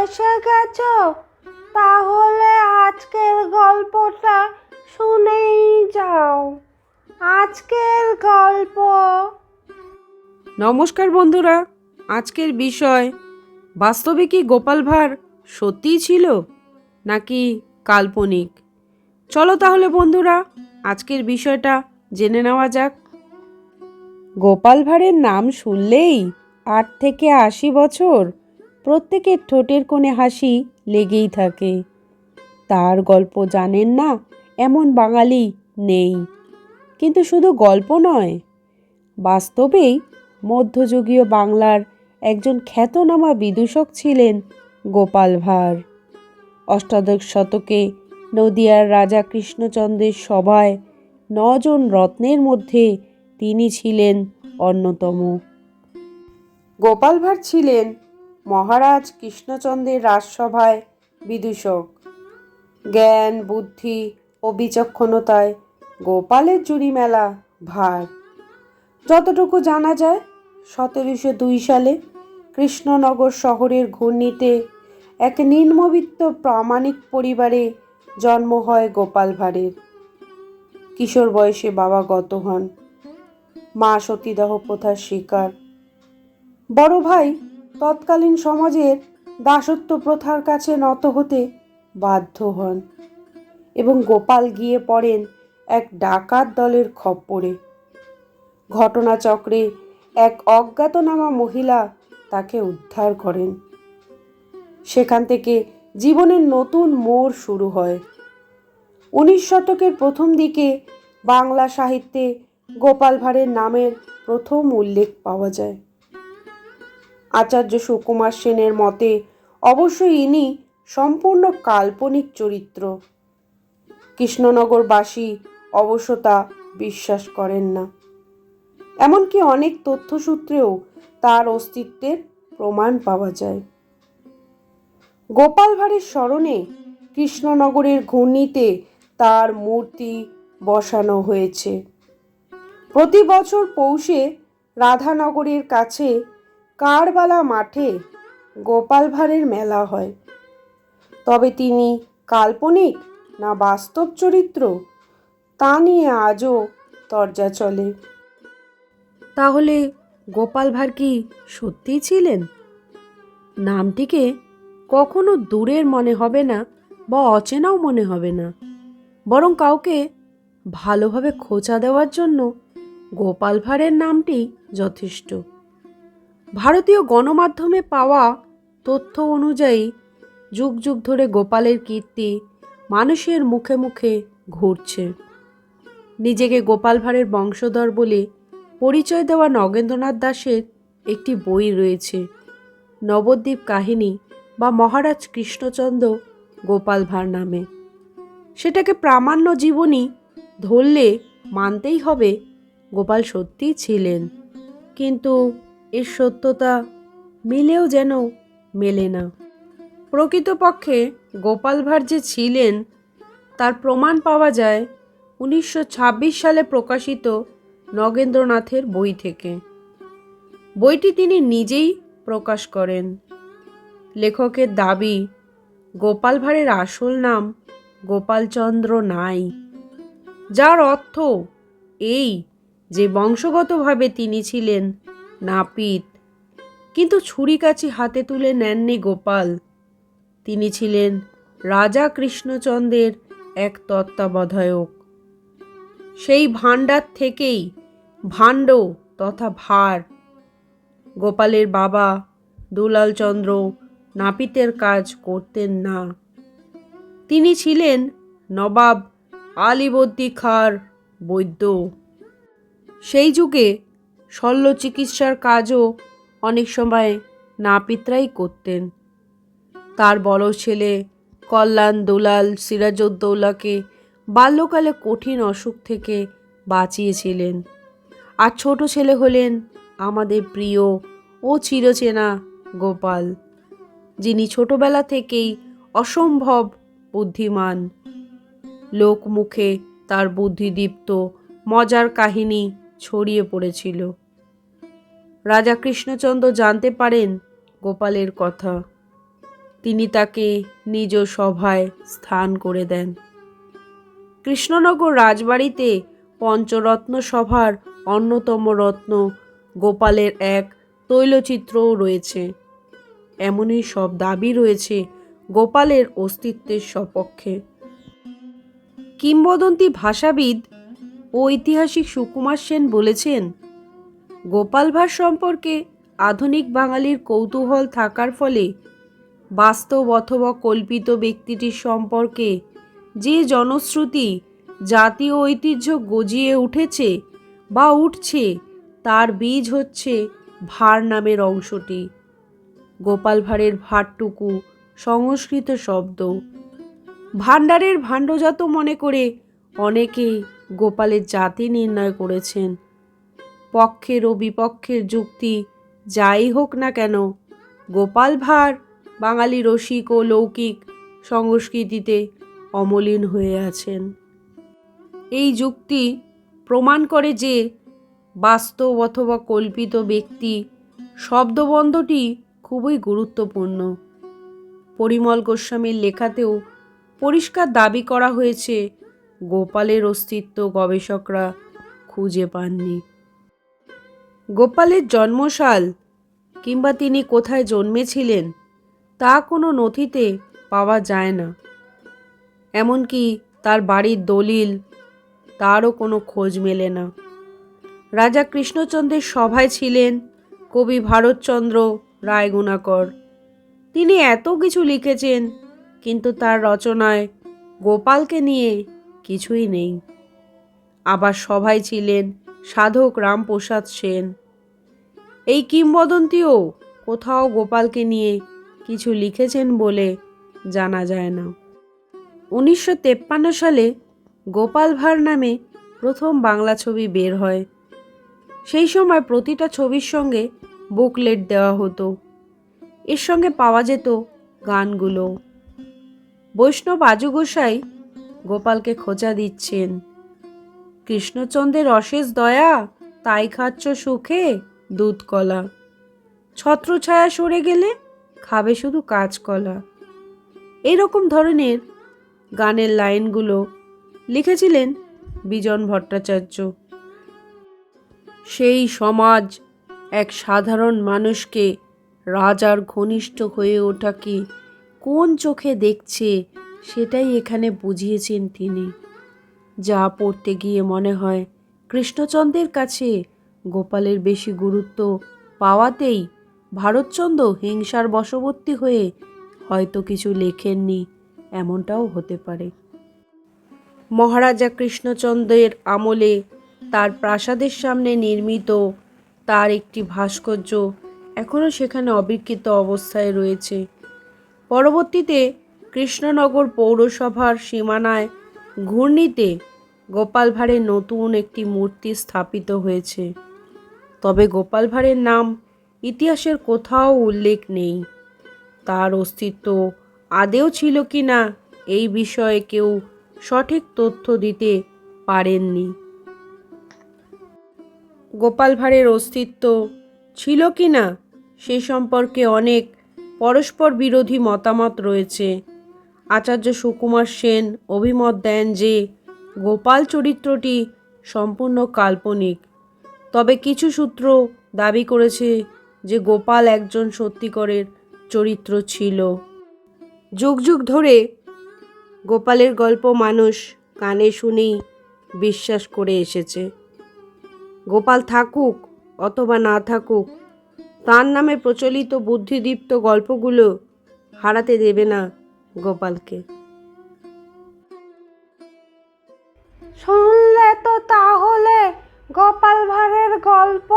এসে গেছো? তাহলে আজকের গল্পটা শুনেই যাও। আজকের গল্প। নমস্কার বন্ধুরা, আজকের বিষয় বাস্তবে কি গোপাল ভাঁড় সত্যিই ছিল নাকি কাল্পনিক। চলো তাহলে বন্ধুরা আজকের বিষয়টা জেনে নেওয়া যাক। গোপাল ভাঁড়ের নাম শুনলেই 8 থেকে 80 বছর প্রত্যেকের ঠোঁটের কোণে হাসি লেগেই থাকে। তার গল্প জানেন না এমন বাঙালি নেই। কিন্তু শুধু গল্প নয়, বাস্তবেই মধ্যযুগীয় বাংলার একজন খ্যাতনামা বিদূষক ছিলেন গোপাল ভাঁড়। অষ্টাদশ শতকে নদিয়ার রাজা কৃষ্ণচন্দ্রের সভায় 9 জন রত্নের মধ্যে তিনি ছিলেন অন্যতম। গোপাল ভাঁড় ছিলেন মহারাজ কৃষ্ণচন্দ্রের রাজসভায় বিদূষক। জ্ঞান, বুদ্ধি ও বিচক্ষণতায় গোপালের জুড়ি মেলা ভার। যতটুকু জানা যায়, 1702 সালে কৃষ্ণনগর শহরের ঘূর্ণিতে এক নিম্নবিত্ত প্রামাণিক পরিবারে জন্ম হয় গোপাল ভাঁড়ের। কিশোর বয়সে বাবা গত হন। মা সতীদাহ প্রথার শিকার। বড় ভাই তৎকালীন সমাজের দাসত্ব প্রথার কাছে নত হতে বাধ্য হন এবং গোপাল গিয়ে পড়েন এক ডাকাত দলের খপ্পরে। ঘটনাচক্রে এক অজ্ঞাতনামা মহিলা তাকে উদ্ধার করেন। সেখান থেকে জীবনের নতুন মোড় শুরু হয়। 19 শতকের প্রথম দিকে বাংলা সাহিত্যে গোপাল ভাঁড়ের নামের প্রথম উল্লেখ পাওয়া যায়। আচার্য সুকুমার সেনের মতে অবশ্যই ইনি সম্পূর্ণ কাল্পনিক চরিত্র। কৃষ্ণনগরবাসী অবশ্য তা বিশ্বাস করেন না। এমনকি অনেক তথ্যসূত্রেও তার অস্তিত্বের প্রমাণ পাওয়া যায়। গোপাল ভাঁড়ের স্মরণে কৃষ্ণনগরের ঘূর্ণিতে তার মূর্তি বসানো হয়েছে। প্রতি বছর পৌষে রাধানগরের কাছে কারবালা মাঠে গোপাল ভাঁড়ের মেলা হয়। তবে তিনি কাল্পনিক না বাস্তব চরিত্র, তা নিয়ে আজও তর্জা চলে। তাহলে গোপাল ভাঁড় কি সত্যিই ছিলেন? নামটিকে কখনো দূরের মনে হবে না বা অচেনাও মনে হবে না, বরং কাউকে ভালোভাবে খোঁচা দেওয়ার জন্য গোপাল ভাঁড়ের নামটি যথেষ্ট। ভারতীয় গণমাধ্যমে পাওয়া তথ্য অনুযায়ী যুগ যুগ ধরে গোপালের কীর্তি মানুষের মুখে মুখে ঘুরছে। নিজেকে গোপাল ভাঁড়ের বংশধর বলে পরিচয় দেওয়া নগেন্দ্রনাথ দাশের একটি বই রয়েছে, নবদ্বীপ কাহিনী বা মহারাজ কৃষ্ণচন্দ্র গোপাল ভাঁড় নামে। সেটাকে প্রামাণ্য জীবনী ধরলে মানতেই হবে গোপাল সত্যিই ছিলেন। কিন্তু এর সত্যতা মিলেও যেন মেলে না। প্রকৃতপক্ষে গোপাল ভাঁড় যে ছিলেন তার প্রমাণ পাওয়া যায় 1926 সালে প্রকাশিত নগেন্দ্রনাথের বই থেকে। বইটি তিনি নিজেই প্রকাশ করেন। লেখকের দাবি, গোপাল ভাঁড়ের আসল নাম গোপালচন্দ্র নাই, যার অর্থ এই যে বংশগতভাবে তিনি ছিলেন নাপিত। কিন্তু ছুরিকাছি হাতে তুলে নেননি গোপাল। তিনি ছিলেন রাজা কৃষ্ণচন্দ্রের এক তত্ত্বাবধায়ক। সেই ভাণ্ডার থেকেই ভাণ্ড তথা ভাঁড়। গোপালের বাবা দুলাল চন্দ্র নাপিতের কাজ করতেন না। তিনি ছিলেন নবাব আলীবর্দী খাঁর বৈদ্য। সেই যুগে শল্য চিকিৎসার কাজও অনেক সময় নাপিতরাই করতেন। তার বড় ছেলে কল্যাণ দুলাল সিরাজউদ্দৌলাকে বাল্যকালে কঠিন অসুখ থেকে বাঁচিয়েছিলেন। আর ছোট ছেলে হলেন আমাদের প্রিয় ও চিরচেনা গোপাল, যিনি ছোটবেলা থেকেই অসম্ভব বুদ্ধিমান। লোকমুখে তার বুদ্ধিদীপ্ত মজার কাহিনী ছড়িয়ে পড়েছিল। রাজা কৃষ্ণচন্দ্র জানতে পারেন গোপালের কথা। তিনি তাকে নিজ সভায় স্থান করে দেন। কৃষ্ণনগর রাজবাড়িতে পঞ্চরত্ন সভার অন্যতম রত্ন গোপালের এক তৈলচিত্রও রয়েছে। এমনই সব দাবি রয়েছে গোপালের অস্তিত্বের সপক্ষে। কিংবদন্তি ভাষাবিদ ও ঐতিহাসিক সুকুমার সেন বলেছেন, গোপাল ভাঁড় সম্পর্কে আধুনিক বাঙালির কৌতূহল থাকার ফলে বাস্তব অথবা কল্পিত ব্যক্তিটির সম্পর্কে যে জনশ্রুতি জাতীয় ঐতিহ্য গজিয়ে উঠেছে বা উঠছে, তার বীজ হচ্ছে ভাঁড় নামের অংশটি। গোপাল ভাঁড়ের ভাঁড়টুকু সংস্কৃত শব্দ। ভাণ্ডারের ভাণ্ডজাত মনে করে অনেকে গোপালের জাতি নির্ণয় করেছেন। পক্ষের ও বিপক্ষের যুক্তি যাই হোক না কেন, গোপাল ভাঁড় বাঙালি রসিক ও লৌকিক সংস্কৃতিতে অমলিন হয়ে আছেন। এই যুক্তি প্রমাণ করে যে বাস্তব অথবা কল্পিত ব্যক্তি শব্দবন্ধটি খুবই গুরুত্বপূর্ণ। পরিমল গোস্বামীর লেখাতেও পরিষ্কার দাবি করা হয়েছে, গোপালের অস্তিত্ব গবেষকরা খুঁজে পাননি। গোপালের জন্মসাল কিংবা তিনি কোথায় জন্মেছিলেন তা কোনো নথিতে পাওয়া যায় না। এমনকি তার বাড়ির দলিল, তারও কোনো খোঁজ মেলে না। রাজা কৃষ্ণচন্দ্রের সভায় ছিলেন কবি ভারতচন্দ্র রায়গুণাকর। তিনি এত কিছু লিখেছেন, কিন্তু তার রচনায় গোপালকে নিয়ে কিছুই নেই। আবার সভায় ছিলেন সাধক রামপ্রসাদ সেন। এই কিংবদন্তিও কোথাও গোপালকে নিয়ে কিছু লিখেছেন বলে জানা যায় না। 1953 সালে গোপাল ভাঁড় নামে প্রথম বাংলা ছবি বের হয়। সেই সময় প্রতিটা ছবির সঙ্গে বুকলেট দেওয়া হতো। এর সঙ্গে পাওয়া যেত গানগুলো। বৈষ্ণব আজু গোসাই গোপালকে খোঁচা দিচ্ছেন, কৃষ্ণচন্দ্রের অশেষ দয়া, তাই খাচ্ছ সুখে দুধ কলা, ছত্রছায়া সরে গেলে খাবে শুধু কাঁচকলা। এইরকম ধরনের গানের লাইনগুলো লিখেছিলেন বিজন ভট্টাচার্য। সেই সমাজ এক সাধারণ মানুষকে রাজার ঘনিষ্ঠ হয়ে ওঠাকে কোন চোখে দেখছে সেটাই এখানে বুঝিয়েছেন তিনি। যা পড়তে গিয়ে মনে হয় কৃষ্ণচন্দ্রের কাছে গোপালের বেশি গুরুত্ব পাওয়াতেই ভারতচন্দ্র হিংসার বশবর্তী হয়ে হয়তো কিছু লেখেননি, এমনটাও হতে পারে। মহারাজা কৃষ্ণচন্দ্রের আমলে তার প্রাসাদের সামনে নির্মিত তার একটি ভাস্কর্য এখনও সেখানে অবিকৃত অবস্থায় রয়েছে। পরবর্তীতে কৃষ্ণনগর পৌরসভার সীমানায় ঘূর্ণিতে গোপাল ভাঁড়ের নতুন একটি মূর্তি স্থাপিত হয়েছে। তবে গোপাল ভাঁড়ের নাম ইতিহাসের কোথাও উল্লেখ নেই। তার অস্তিত্ব আদেও ছিল কি না এই বিষয়ে কেউ সঠিক তথ্য দিতে পারেননি। গোপাল ভাঁড়ের অস্তিত্ব ছিল কি না সে সম্পর্কে অনেক পরস্পর বিরোধী মতামত রয়েছে। আচার্য সুকুমার সেন অভিমত দেন যে গোপাল চরিত্রটি সম্পূর্ণ কাল্পনিক, তবে কিছু সূত্র দাবি করেছে যে গোপাল একজন সত্যিকারের চরিত্র ছিল। যুগ যুগ ধরে গোপালের গল্প মানুষ কানে শুনেই বিশ্বাস করে এসেছে। গোপাল থাকুক অথবা না থাকুক, তার নামে প্রচলিত বুদ্ধিদীপ্ত গল্পগুলো হারাতে দেবে না গোপালকে। শুনলে তো তাহলে গোপাল ভাঁড়ের গল্প,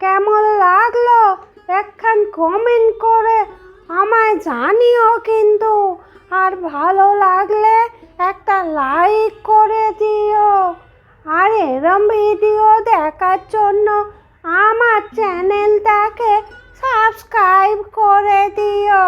কেমন লাগলো একখান কমেন্ট করে আমায় জানিও কিন্তু। আর ভালো লাগলে একটা লাইক করে দিও। আর এরম ভিডিও দেখার জন্য আমার চ্যানেলটাকে সাবস্ক্রাইব করে দিও।